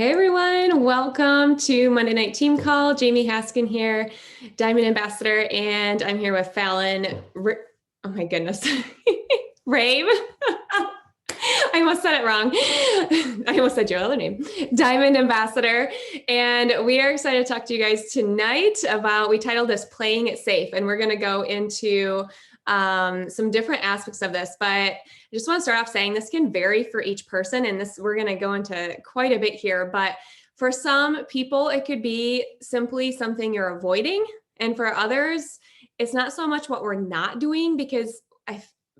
Hey everyone, welcome to Monday Night Team Call. Jamie Haskin here, Diamond Ambassador, and I'm here with Phallin. Oh my goodness, Reeb. I almost said it wrong. I almost said your other name, Diamond Ambassador. And we are excited to talk to you guys tonight about, we titled this Playing It Safe, and we're going to go into some different aspects of this, but I just want to start off saying this can vary for each person, and this we're going to go into quite a bit here, but for some people, it could be simply something you're avoiding, and for others, it's not so much what we're not doing, because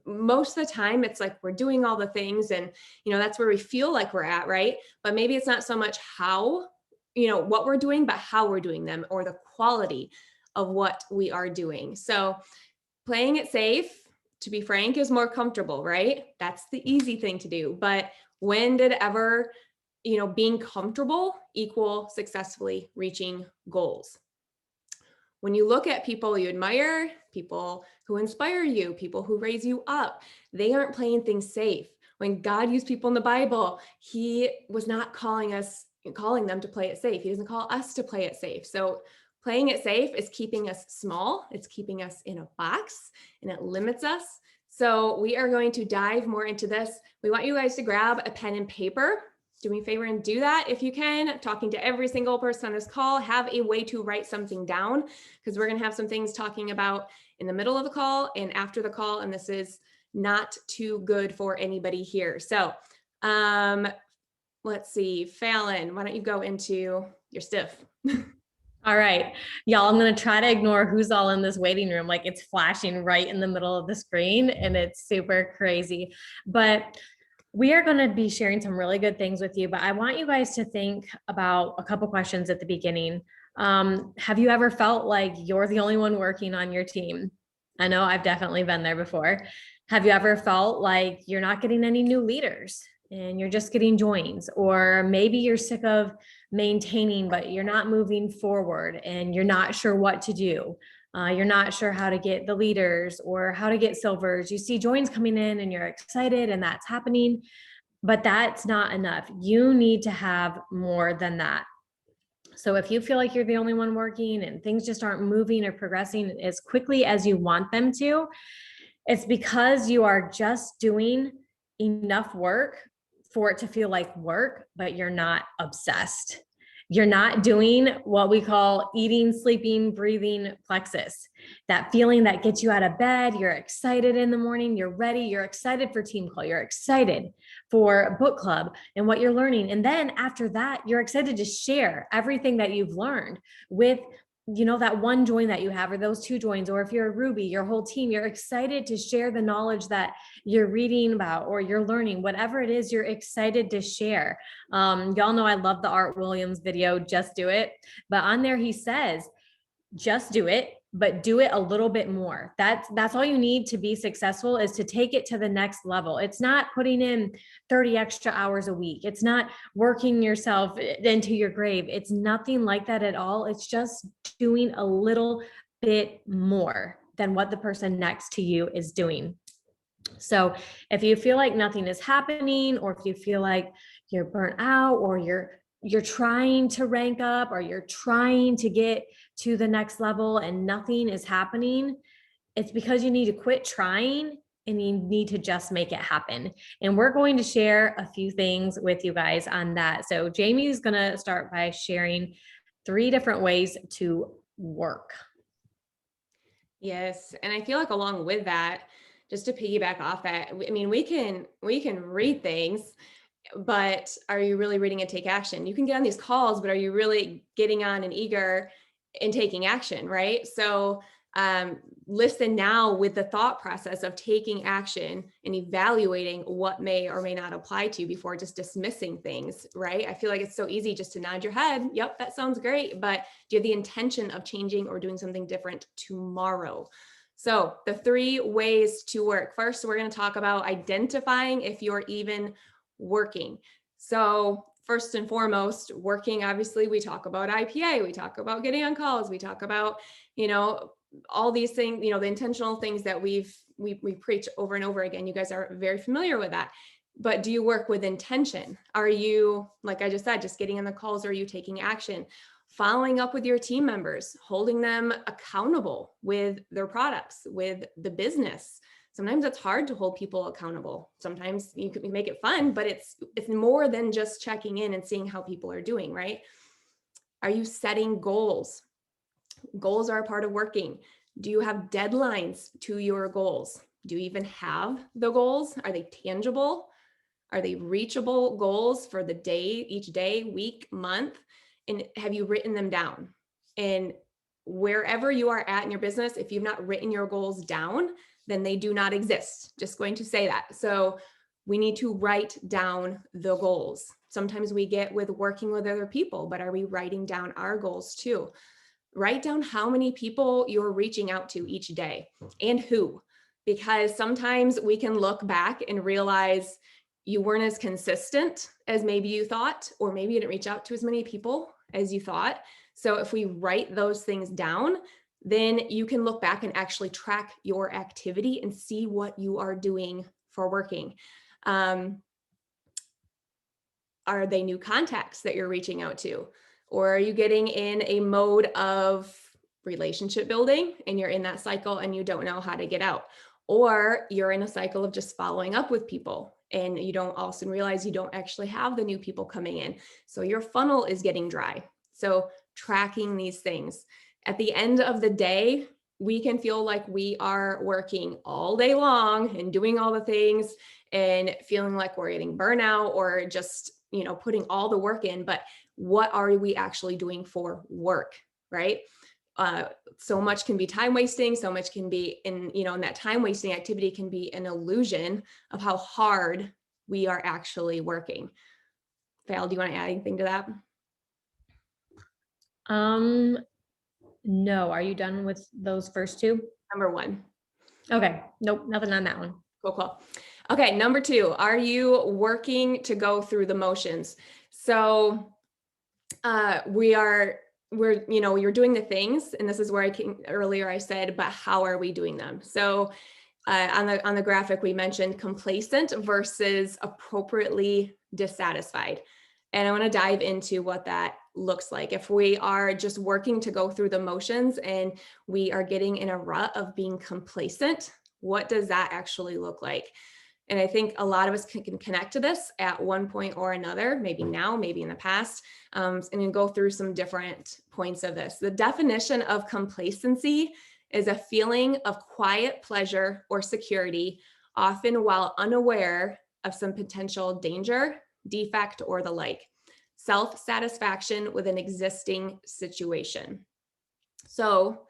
most of the time it's like we're doing all the things and that's where we feel like we're at, right? But maybe it's not so much how what we're doing, but how we're doing them, or the quality of what we are doing. So playing it safe, to be frank, is more comfortable, right? That's the easy thing to do. But when did ever being comfortable equal successfully reaching goals? When you look at people you admire, people who inspire you, people who raise you up, they aren't playing things safe. When God used people in the Bible, he was not calling them to play it safe. He doesn't call us to play it safe. So playing it safe is keeping us small. It's keeping us in a box, and it limits us. So we are going to dive more into this. We want you guys to grab a pen and paper. Do me a favor and do that if you can. Talking to every single person on this call, have a way to write something down, because we're going to have some things talking about in the middle of the call and after the call, and this is not too good for anybody here. So let's see, Phallin, why don't you go into your stiff? All right, y'all, I'm going to try to ignore who's all in this waiting room. Like, it's flashing right in the middle of the screen and it's super crazy. But we are going to be sharing some really good things with you, but I want you guys to think about a couple questions at the beginning. Have you ever felt like you're the only one working on your team? I know I've definitely been there before. Have you ever felt like you're not getting any new leaders and you're just getting joins? Or maybe you're sick of maintaining, but you're not moving forward and you're not sure what to do. You're not sure how to get the leaders or how to get silvers. You see joins coming in and you're excited and that's happening, but that's not enough. You need to have more than that. So if you feel like you're the only one working and things just aren't moving or progressing as quickly as you want them to, it's because you are just doing enough work for it to feel like work, but you're not obsessed. You're not doing what we call eating, sleeping, breathing plexus. That feeling that gets you out of bed, you're excited in the morning, you're ready, you're excited for team call, you're excited for book club and what you're learning. And then after that, you're excited to share everything that you've learned with that one join that you have, or those two joins, or if you're a Ruby, your whole team, you're excited to share the knowledge that you're reading about or you're learning, whatever it is, you're excited to share. Y'all know I love the Art Williams video, Just Do It. But on there, he says, just do it, but do it a little bit more. That's all you need to be successful, is to take it to the next level. It's not putting in 30 extra hours a week. It's not working yourself into your grave. It's nothing like that at all. It's just doing a little bit more than what the person next to you is doing. So if you feel like nothing is happening, or if you feel like you're burnt out, or you're trying to rank up, or you're trying to get to the next level and nothing is happening, it's because you need to quit trying and you need to just make it happen. And we're going to share a few things with you guys on that. So Jamie is going to start by sharing 3 different ways to work. Yes, and I feel like along with that, just to piggyback off that, I mean, we can read things, but are you really reading and take action? You can get on these calls, but are you really getting on and eager and taking action, right? So listen now with the thought process of taking action and evaluating what may or may not apply to you before just dismissing things, right? I feel like it's so easy just to nod your head. Yep, that sounds great. But do you have the intention of changing or doing something different tomorrow? So the 3 ways to work. First, we're going to talk about identifying if you're even working. So first and foremost, working, obviously, we talk about IPA, we talk about getting on calls, we talk about, all these things, the intentional things that we preach over and over again. You guys are very familiar with that. But do you work with intention? Are you, like I just said, just getting in the calls? Or are you taking action? Following up with your team members, holding them accountable with their products, with the business. Sometimes it's hard to hold people accountable. Sometimes you can make it fun, but it's more than just checking in and seeing how people are doing, right? Are you setting goals? Goals are a part of working. Do you have deadlines to your goals? Do you even have the goals? Are they tangible? Are they reachable goals for the day, each day, week, month? And have you written them down? And wherever you are at in your business, if you've not written your goals down, then they do not exist. Just going to say that. So we need to write down the goals. Sometimes we get with working with other people, but are we writing down our goals too? Write down how many people you're reaching out to each day and who, because sometimes we can look back and realize you weren't as consistent as maybe you thought, or maybe you didn't reach out to as many people as you thought. So if we write those things down, then you can look back and actually track your activity and see what you are doing for working. Are they new contacts that you're reaching out to? Or are you getting in a mode of relationship building and you're in that cycle and you don't know how to get out? Or you're in a cycle of just following up with people and you don't also realize you don't actually have the new people coming in. So your funnel is getting dry. So tracking these things. At the end of the day, we can feel like we are working all day long and doing all the things and feeling like we're getting burnout or just, putting all the work in. But what are we actually doing for work, right? So much can be time wasting. So much can be in that time wasting activity can be an illusion of how hard we are actually working. Val, do you want to add anything to that? No. Are you done with those first two? Number one. Okay. Nope. Nothing on that one. Cool. Okay. Number two, are you working to go through the motions? So you're doing the things, and this is where earlier I said, but how are we doing them? So on the graphic, we mentioned complacent versus appropriately dissatisfied. And I want to dive into what that looks like. If we are just working to go through the motions and we are getting in a rut of being complacent, what does that actually look like? And I think a lot of us can connect to this at one point or another, maybe now, maybe in the past, and then go through some different points of this. The definition of complacency is a feeling of quiet pleasure or security, often while unaware of some potential danger, defect, or the like. Self-satisfaction with an existing situation. So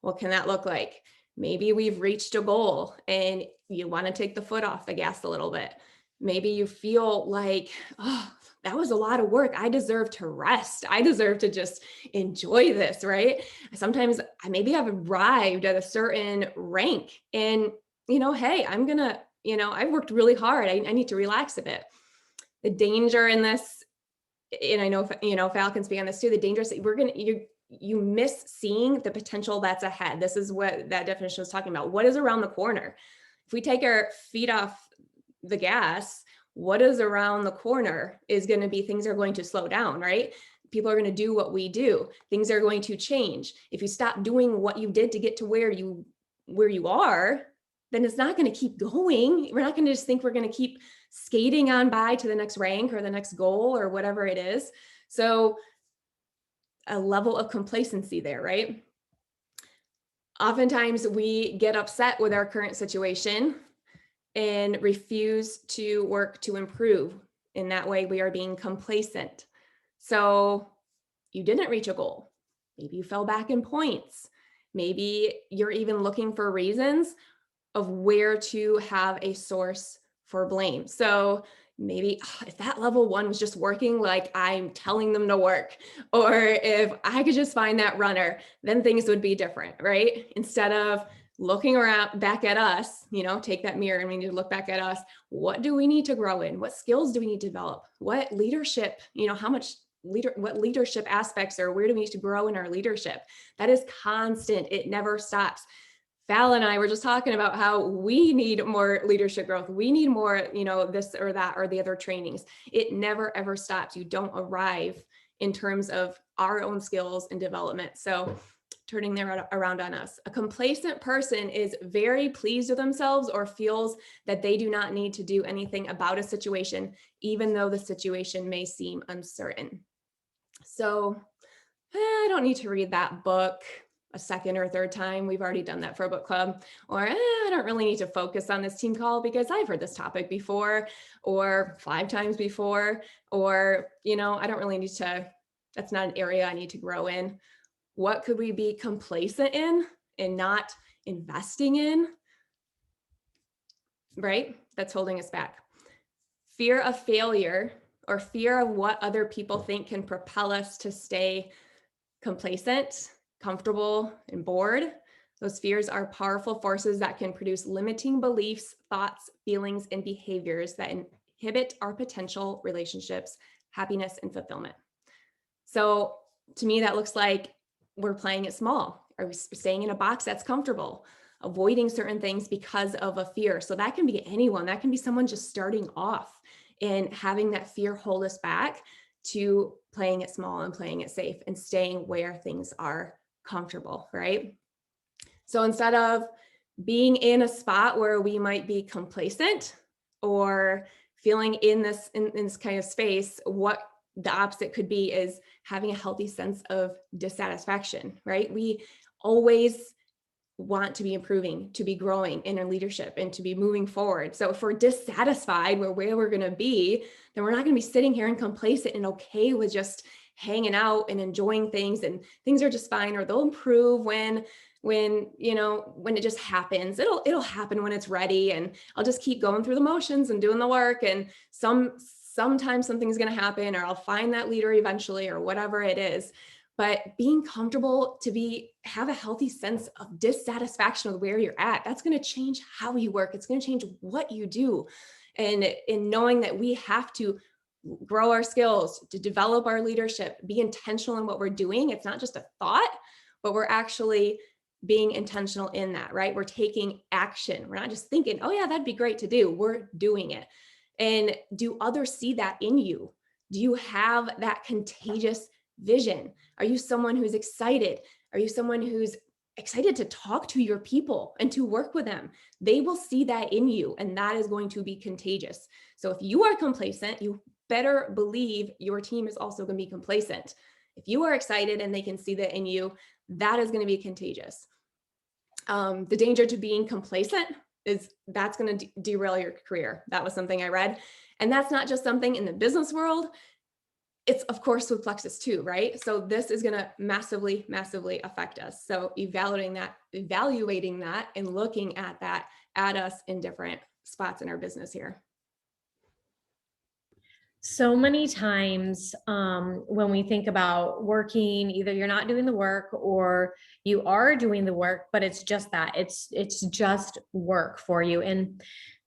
what can that look like? Maybe we've reached a goal and you want to take the foot off the gas a little bit. Maybe you feel like, oh, that was a lot of work. I deserve to rest. I deserve to just enjoy this, right? Sometimes maybe I've arrived at a certain rank and, hey, I've worked really hard. I need to relax a bit. The danger in this, and I know, Phal can speak on this too, the danger is that you miss seeing the potential that's ahead. This is what that definition was talking about. What is around the corner? If we take our feet off the gas, what is around the corner is going to be things are going to slow down, right? People are going to do what we do. Things are going to change. If you stop doing what you did to get to where you are, then it's not going to keep going. We're not going to just think we're going to keep skating on by to the next rank or the next goal or whatever it is. So a level of complacency there, right? Oftentimes we get upset with our current situation and refuse to work to improve. In that way, we are being complacent. So you didn't reach a goal. Maybe you fell back in points. Maybe you're even looking for reasons of where to have a source for blame. So maybe if that level one was just working like I'm telling them to work, or if I could just find that runner, then things would be different, right? Instead of looking around back at us, take that mirror and we need to look back at us. What do we need to grow in? What skills do we need to develop? What leadership, what leadership aspects or where do we need to grow in our leadership? That is constant. It never stops. Phallin and I were just talking about how we need more leadership growth. We need more, this or that or the other trainings. It never, ever stops. You don't arrive in terms of our own skills and development. So turning that around on us. A complacent person is very pleased with themselves or feels that they do not need to do anything about a situation, even though the situation may seem uncertain. So I don't need to read that book a second or third time. We've already done that for a book club. Or I don't really need to focus on this team call because I've heard this topic before, or 5 times before, or, I don't really need to, that's not an area I need to grow in. What could we be complacent in and not investing in? Right? That's holding us back. Fear of failure or fear of what other people think can propel us to stay complacent, comfortable, and bored. Those fears are powerful forces that can produce limiting beliefs, thoughts, feelings, and behaviors that inhibit our potential relationships, happiness, and fulfillment. So to me, that looks like we're playing it small. Are we staying in a box that's comfortable? Avoiding certain things because of a fear. So that can be anyone. That can be someone just starting off and having that fear hold us back to playing it small and playing it safe and staying where things are comfortable, right? So instead of being in a spot where we might be complacent or feeling in this kind of space, what the opposite could be is having a healthy sense of dissatisfaction, right? We always want to be improving, to be growing in our leadership and to be moving forward. So if we're dissatisfied with where we're going to be, then we're not going to be sitting here and complacent and okay with just hanging out and enjoying things and things are just fine, or they'll improve when it just happens. It'll happen when it's ready, and I'll just keep going through the motions and doing the work, and sometimes something's going to happen, or I'll find that leader eventually, or whatever it is. But being comfortable to have a healthy sense of dissatisfaction with where you're at, that's going to change how you work. It's going to change what you do. And in knowing that we have to grow our skills, to develop our leadership, be intentional in what we're doing. It's not just a thought, but we're actually being intentional in that, right? We're taking action. We're not just thinking, oh yeah, that'd be great to do. We're doing it. And do others see that in you? Do you have that contagious vision? Are you someone who's excited? Are you someone who's excited to talk to your people and to work with them? They will see that in you, and that is going to be contagious. So if you are complacent, you better believe your team is also going to be complacent. If you are excited and they can see that in you, that is going to be contagious. The danger to being complacent is that's going to derail your career. That was something I read. And that's not just something in the business world. It's of course with Plexus too, right? So this is going to massively, massively affect us. So evaluating that and looking at that at us in different spots in our business here. So many times when we think about working, either you're not doing the work or you are doing the work, but it's just that it's just work for you. And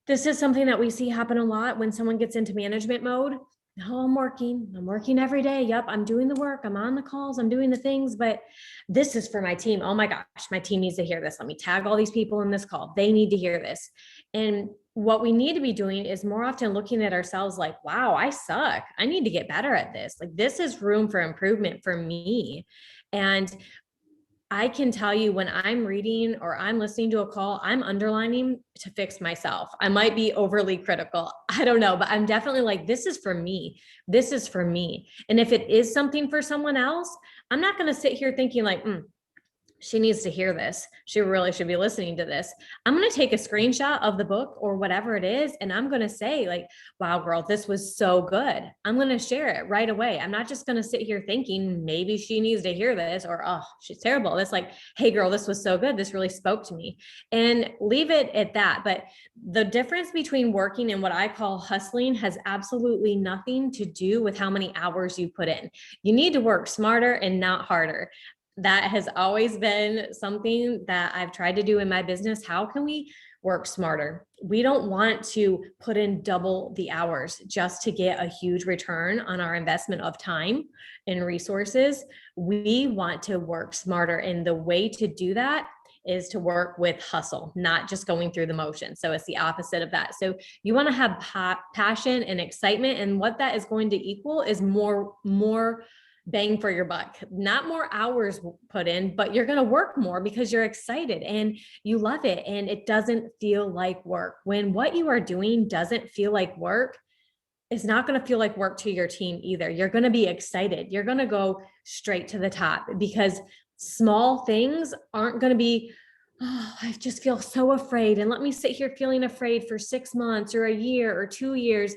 this is something that we see happen a lot when someone gets into management mode. Oh, I'm working every day. Yep, I'm doing the work. I'm on the calls. I'm doing the things, but this is for my team. Oh my gosh, my team needs to hear this. Let me tag all these people in this call. They need to hear this. And what we need to be doing is more often looking at ourselves like, wow, I suck. I need to get better at this. Like, this is room for improvement for me. And I can tell you when I'm reading or I'm listening to a call, I'm underlining to fix myself. I might be overly critical. I don't know, but I'm definitely like, this is for me. This is for me. And if it is something for someone else, I'm not going to sit here thinking like, she needs to hear this. She really should be listening to this. I'm going to take a screenshot of the book or whatever it is. And I'm going to say like, wow, girl, this was so good. I'm going to share it right away. I'm not just going to sit here thinking maybe she needs to hear this or, oh, she's terrible. It's like, hey girl, this was so good. This really spoke to me, and leave it at that. But the difference between working and what I call hustling has absolutely nothing to do with how many hours you put in. You need to work smarter and not harder. That has always been something that I've tried to do in my business. How can we work smarter? We don't want to put in double the hours just to get a huge return on our investment of time and resources. We want to work smarter. And the way to do that is to work with hustle, not just going through the motion. So it's the opposite of that. So you want to have passion and excitement. And what that is going to equal is more bang for your buck, not more hours put in, but you're going to work more because you're excited and you love it. And it doesn't feel like work. When what you are doing doesn't feel like work, it's not going to feel like work to your team either. You're going to be excited. You're going to go straight to the top, because small things aren't going to be, oh, I just feel so afraid. And let me sit here feeling afraid for 6 months or a year or 2 years.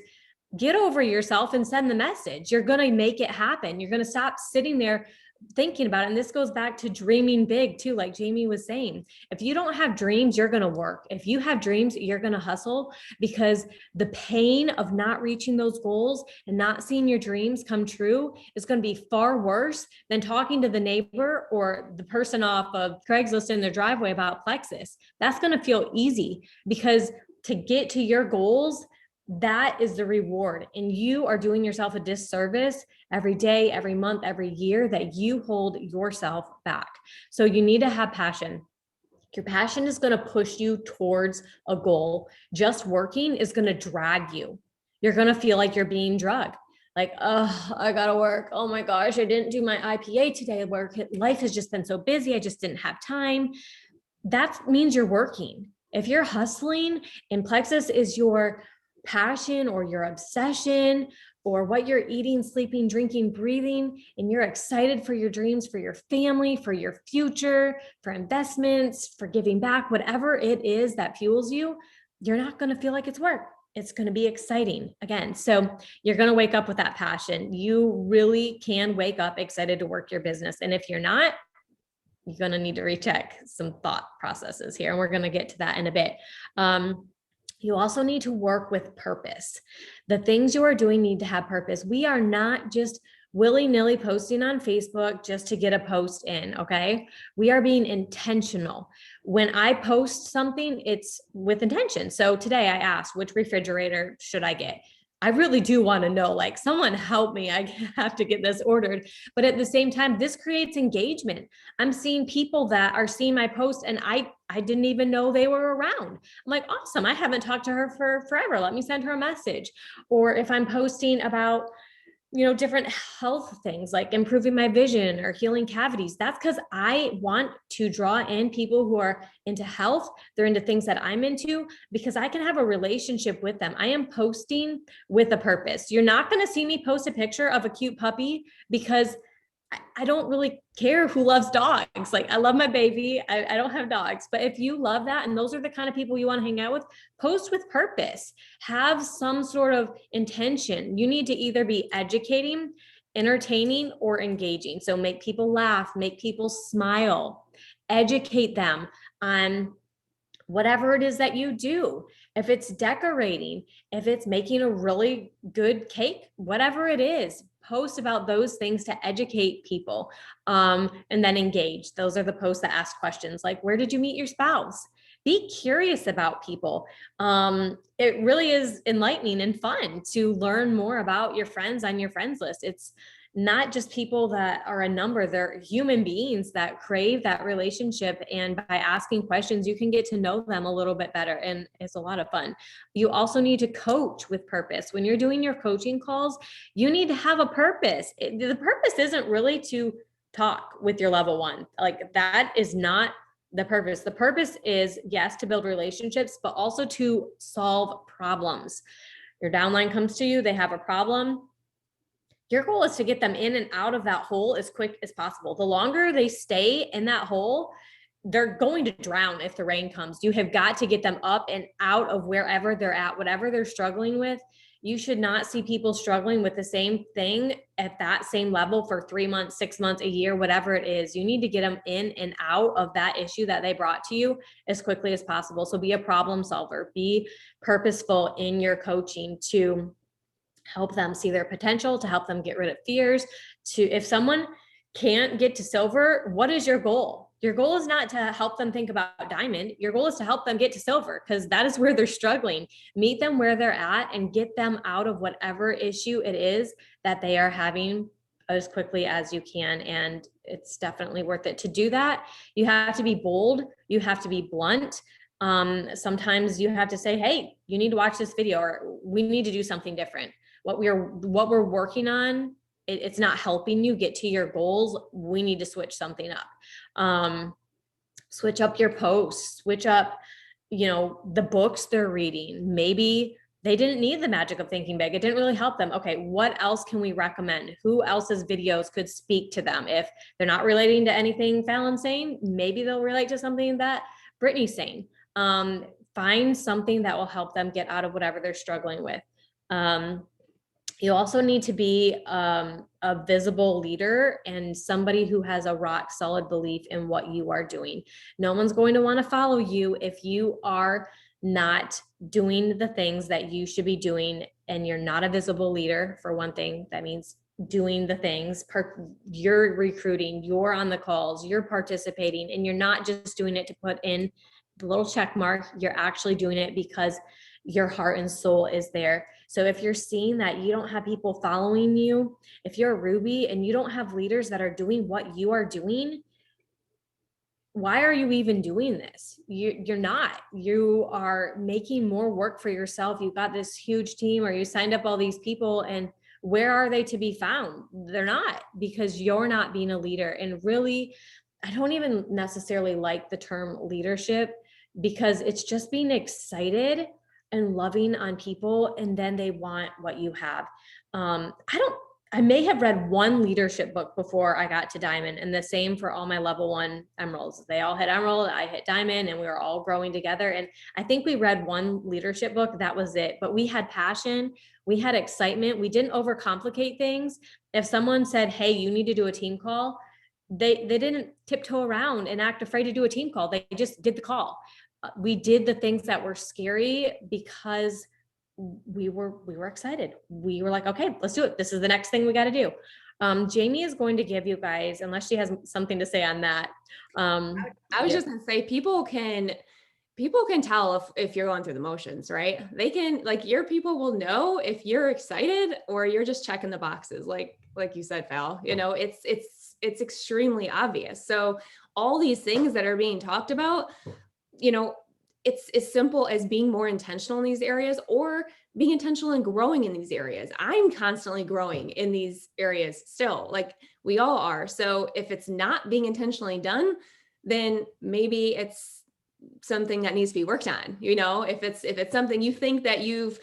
Get over yourself and send the message. You're going to make it happen. You're going to stop sitting there thinking about it. And this goes back to dreaming big too, like Jamie was saying. If you don't have dreams, you're going to work. If you have dreams, you're going to hustle, because the pain of not reaching those goals and not seeing your dreams come true is going to be far worse than talking to the neighbor or the person off of Craigslist in their driveway about Plexus. That's going to feel easy, because to get to your goals, that is the reward. And you are doing yourself a disservice every day, every month, every year that you hold yourself back. So you need to have passion. Your passion is going to push you towards a goal. Just working is going to drag you. You're going to feel like you're being drugged. Like, oh, I got to work. Oh my gosh, I didn't do my IPA today. Life has just been so busy. I just didn't have time. That means you're working. If you're hustling and Plexus is your passion or your obsession or what you're eating, sleeping, drinking, breathing, and you're excited for your dreams, for your family, for your future, for investments, for giving back, whatever it is that fuels you, you're not going to feel like it's work. It's going to be exciting again. So you're going to wake up with that passion. You really can wake up excited to work your business. And if you're not, you're going to need to recheck some thought processes here. And we're going to get to that in a bit. You also need to work with purpose. The things you are doing need to have purpose. We are not just willy-nilly posting on Facebook just to get a post in, okay? We are being intentional. When I post something, it's with intention. So today I asked, which refrigerator should I get? I really do want to know, like, someone help me. I have to get this ordered. But at the same time, this creates engagement. I'm seeing people that are seeing my post and I didn't even know they were around. I'm like, awesome. I haven't talked to her for forever. Let me send her a message. Or if I'm posting about, different health things like improving my vision or healing cavities, that's because I want to draw in people who are into health. They're into things that I'm into, because I can have a relationship with them. I am posting with a purpose. You're not going to see me post a picture of a cute puppy because I don't really care who loves dogs. Like, I love my baby. I don't have dogs, but if you love that, and those are the kind of people you want to hang out with, post with purpose, have some sort of intention. You need to either be educating, entertaining, or engaging. So make people laugh, make people smile, educate them on whatever it is that you do. If it's decorating, if it's making a really good cake, whatever it is, post about those things to educate people, and then engage. Those are the posts that ask questions like, where did you meet your spouse? Be curious about people. It really is enlightening and fun to learn more about your friends on your friends list. It's not just people that are a number, they're human beings that crave that relationship. And by asking questions, you can get to know them a little bit better. And it's a lot of fun. You also need to coach with purpose. When you're doing your coaching calls, you need to have a purpose. The purpose isn't really to talk with your level one. Like, that is not the purpose. The purpose is, yes, to build relationships, but also to solve problems. Your downline comes to you, they have a problem. Your goal is to get them in and out of that hole as quick as possible. The longer they stay in that hole, they're going to drown if the rain comes. You have got to get them up and out of wherever they're at, whatever they're struggling with. You should not see people struggling with the same thing at that same level for 3 months, 6 months, a year, whatever it is. You need to get them in and out of that issue that they brought to you as quickly as possible. So be a problem solver, be purposeful in your coaching to help them see their potential, to help them get rid of fears. If someone can't get to silver, what is your goal? Your goal is not to help them think about diamond. Your goal is to help them get to silver, because that is where they're struggling. Meet them where they're at and get them out of whatever issue it is that they are having as quickly as you can. And it's definitely worth it. To do that, you have to be bold, you have to be blunt. Sometimes you have to say, hey, you need to watch this video, or we need to do something different. What we're working on, it's not helping you get to your goals. We need to switch something up. Switch up your posts, switch up, the books they're reading. Maybe they didn't need the magic of thinking big. It didn't really help them. Okay, what else can we recommend? Who else's videos could speak to them? If they're not relating to anything Phallon's saying, maybe they'll relate to something that Brittany's saying. Find something that will help them get out of whatever they're struggling with. You also need to be a visible leader and somebody who has a rock solid belief in what you are doing. No one's going to want to follow you if you are not doing the things that you should be doing, and you're not a visible leader. For one thing, that means doing the things. You're recruiting, you're on the calls, you're participating, and you're not just doing it to put in the little check mark. You're actually doing it because your heart and soul is there. So if you're seeing that you don't have people following you, if you're a Ruby and you don't have leaders that are doing what you are doing, why are you even doing this? You're not. You are making more work for yourself. You've got this huge team, or you signed up all these people, and where are they to be found? They're not, because you're not being a leader. And really, I don't even necessarily like the term leadership, because it's just being excited and loving on people, and then they want what you have. I may have read one leadership book before I got to Diamond, and the same for all my level 1 emeralds. They all hit Emerald, I hit Diamond, and we were all growing together. And I think we read one leadership book, that was it. But we had passion, we had excitement, we didn't overcomplicate things. If someone said, hey, you need to do a team call, they didn't tiptoe around and act afraid to do a team call. They just did the call. We did the things that were scary because we were excited. We were like, okay, let's do it. This is the next thing we got to do. Jamie is going to give you guys, unless she has something to say on that. I was just gonna say, people can tell if you're going through the motions, right? They can, like, your people will know if you're excited or you're just checking the boxes. Like you said, Val, it's extremely obvious. So all these things that are being talked about, it's as simple as being more intentional in these areas, or being intentional and growing in these areas. I'm constantly growing in these areas still, like we all are. So if it's not being intentionally done, then maybe it's something that needs to be worked on. If it's something you think that you've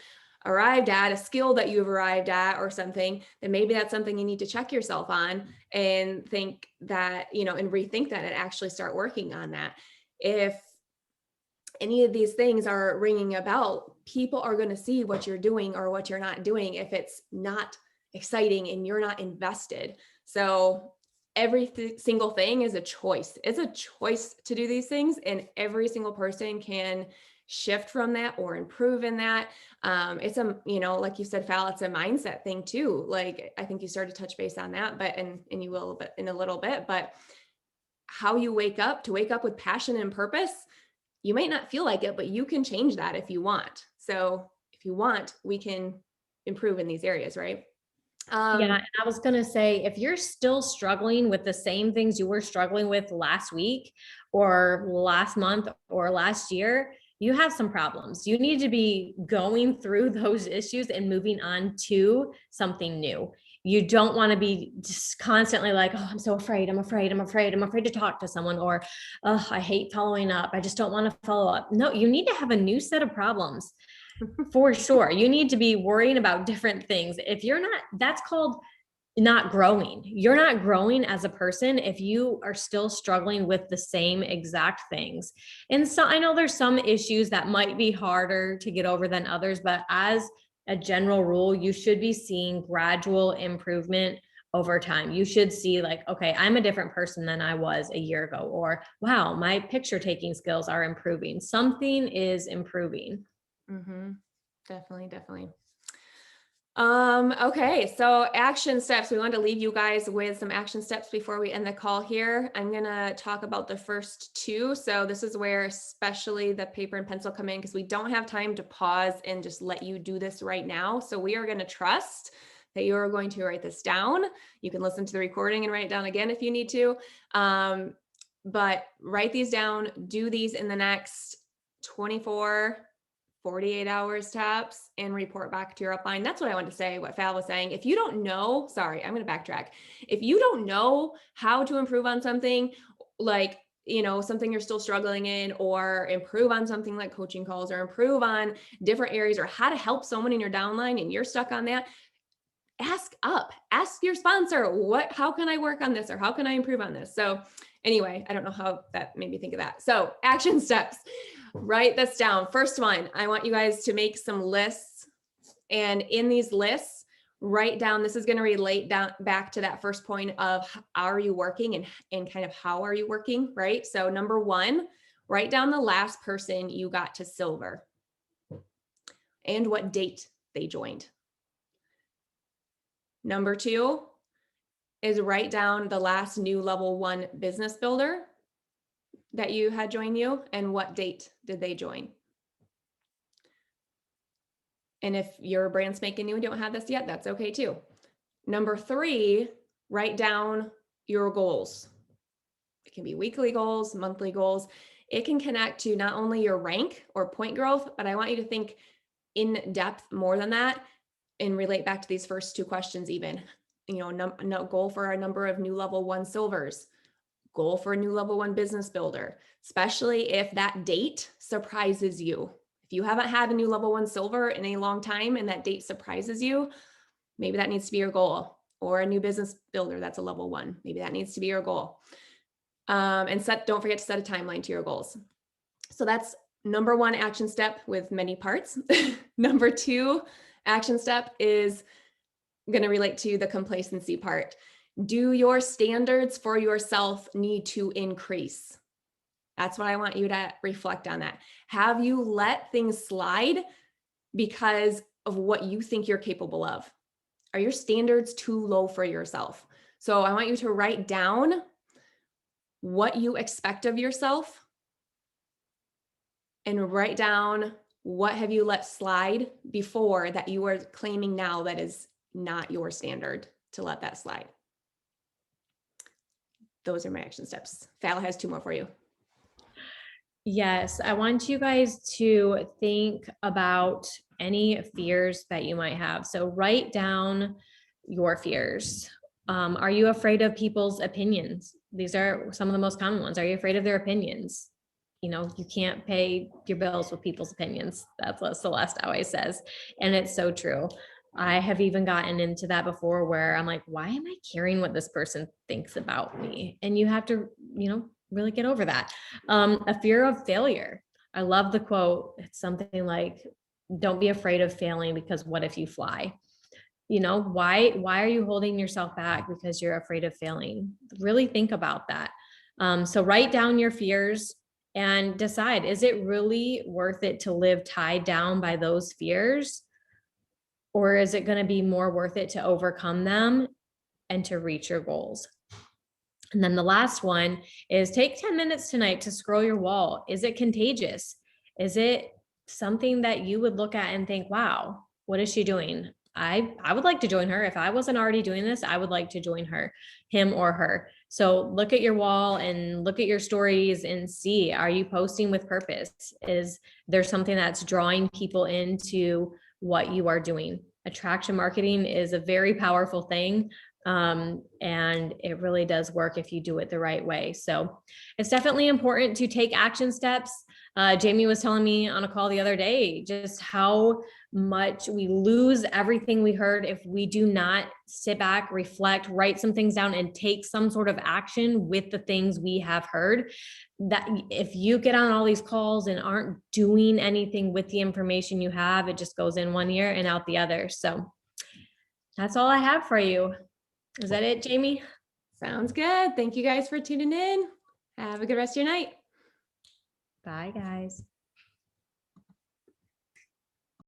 arrived at, a skill that you've arrived at or something, then maybe that's something you need to check yourself on and think that, and rethink that and actually start working on that. If any of these things are ringing a bell, people are going to see what you're doing or what you're not doing if it's not exciting and you're not invested. So every single thing is a choice. It's a choice to do these things, and every single person can shift from that or improve in that. It's like you said, Phal, it's a mindset thing too. Like, I think you started to touch base on that, but, and you will, but in a little bit, but how you wake up with passion and purpose. You might not feel like it, but you can change that if you want. So if you want, we can improve in these areas, right? Yeah, and I was going to say, if you're still struggling with the same things you were struggling with last week or last month or last year, you have some problems. You need to be going through those issues and moving on to something new. You don't want to be just constantly like, oh, I'm so afraid. I'm afraid to talk to someone, or, oh, I hate following up. I just don't want to follow up. No, you need to have a new set of problems. For sure. You need to be worrying about different things. If you're not, that's called not growing. You're not growing as a person if you are still struggling with the same exact things. And so I know there's some issues that might be harder to get over than others, but as a general rule, you should be seeing gradual improvement over time. You should see like, okay, I'm a different person than I was a year ago, or wow, my picture taking skills are improving. Something is improving. Mm-hmm. Definitely. Okay. So action steps. We want to leave you guys with some action steps before we end the call here. I'm going to talk about the first two. So this is where especially the paper and pencil come in, because we don't have time to pause and just let you do this right now. So we are going to trust that you are going to write this down. You can listen to the recording and write it down again if you need to. But write these down, do these in the next 24, 48 hours tops, and report back to your upline. That's what I wanted to say, what Phal was saying. If you don't know, sorry, I'm going to backtrack. If you don't know how to improve on something, like, something you're still struggling in, or improve on something like coaching calls, or improve on different areas, or how to help someone in your downline and you're stuck on that, ask your sponsor, how can I work on this? Or how can I improve on this? So anyway, I don't know how that made me think of that. So action steps, write this down. First one, I want you guys to make some lists, and in these lists, write down, this is going to relate back to that first point of how are you working, and kind of how are you working, right? So number one, write down the last person you got to silver and what date they joined. Number two is write down the last new level 1 business builder that you had join you and what date did they join. And if you're brand spanking new and don't have this yet, that's okay too. Number three, write down your goals. It can be weekly goals, monthly goals. It can connect to not only your rank or point growth, but I want you to think in depth more than that and relate back to these first two questions even. Goal for a number of new level 1 silvers, goal for a new level 1 business builder, especially if that date surprises you. If you haven't had a new level 1 silver in a long time and that date surprises you, maybe that needs to be your goal. Or a new business builder that's a level 1, maybe that needs to be your goal. And don't forget to set a timeline to your goals. So that's number one action step with many parts. Number two action step is going to relate to the complacency part. Do your standards for yourself need to increase? That's what I want you to reflect on that. Have you let things slide because of what you think you're capable of? Are your standards too low for yourself? So I want you to write down what you expect of yourself and write down what have you let slide before that you are claiming now that is not your standard to let that slide. Those are my action steps. Phal has 2 more for you. Yes, I want you guys to think about any fears that you might have. So write down your fears. Are you afraid of people's opinions? These are some of the most common ones. Are you afraid of their opinions? You can't pay your bills with people's opinions. That's what Celeste always says. And it's so true. I have even gotten into that before where I'm like, why am I caring what this person thinks about me? And you have to, really get over that. A fear of failure. I love the quote. It's something like, don't be afraid of failing because what if you fly? Why are you holding yourself back because you're afraid of failing? Really think about that. So write down your fears and decide, is it really worth it to live tied down by those fears? Or is it going to be more worth it to overcome them and to reach your goals? And then the last one is take 10 minutes tonight to scroll your wall. Is it contagious? Is it something that you would look at and think, wow, what is she doing? I would like to join her. If I wasn't already doing this, I would like to join her, him or her. So look at your wall and look at your stories and see, are you posting with purpose? Is there something that's drawing people into what you are doing? Attraction marketing is a very powerful thing. And it really does work if you do it the right way. So it's definitely important to take action steps. Jamie was telling me on a call the other day, just how much we lose everything we heard if we do not sit back, reflect, write some things down and take some sort of action with the things we have heard. That if you get on all these calls and aren't doing anything with the information you have, it just goes in one ear and out the other. So that's all I have for you. Is that it, Jamie? Sounds good. Thank you guys for tuning in. Have a good rest of your night. Bye, guys.